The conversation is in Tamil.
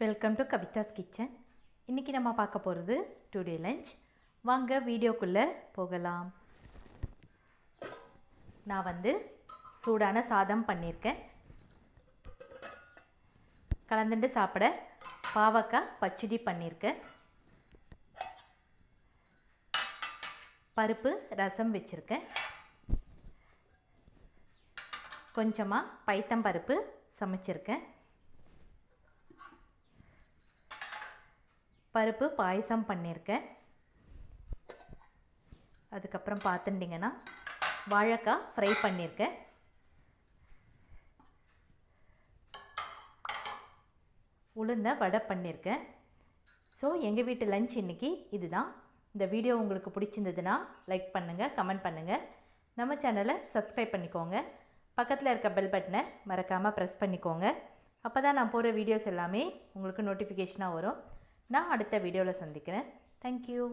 Welcome to Kavidas kitchen. இன்றைக்கி நம்ம பார்க்க போகிறது டுடே லஞ்ச். வாங்க வீடியோக்குள்ளே போகலாம். நான் சூடான சாதம் பண்ணியிருக்கேன். கலந்துட்டு சாப்பிட பாவக்காய் பச்சடி பண்ணியிருக்கேன். பருப்பு ரசம் வச்சுருக்கேன். கொஞ்சமாக பைத்தம் பருப்பு சமைச்சிருக்கேன். பருப்பு பாயசம் பண்ணியிருக்கேன். அதுக்கப்புறம் பார்த்துட்டிங்கன்னா வாழைக்காய் ஃப்ரை பண்ணியிருக்கேன். உளுந்த வடை பண்ணியிருக்கேன். ஸோ எங்கள் வீட்டு லஞ்ச் இன்றைக்கி இதுதான். இந்த வீடியோ உங்களுக்கு பிடிச்சிருந்ததுன்னா லைக் பண்ணுங்கள், கமெண்ட் பண்ணுங்கள். நம்ம சேனலை சப்ஸ்கிரைப் பண்ணிக்கோங்க. பக்கத்தில் இருக்க பெல் பட்டனை மறக்காமல் ப்ரெஸ் பண்ணிக்கோங்க. அப்போ தான் நான் போகிற வீடியோஸ் எல்லாமே உங்களுக்கு நோட்டிஃபிகேஷனாக வரும். நான் அடுத்த வீடியோவில் சந்திக்கிறேன். தேங்க்யூ.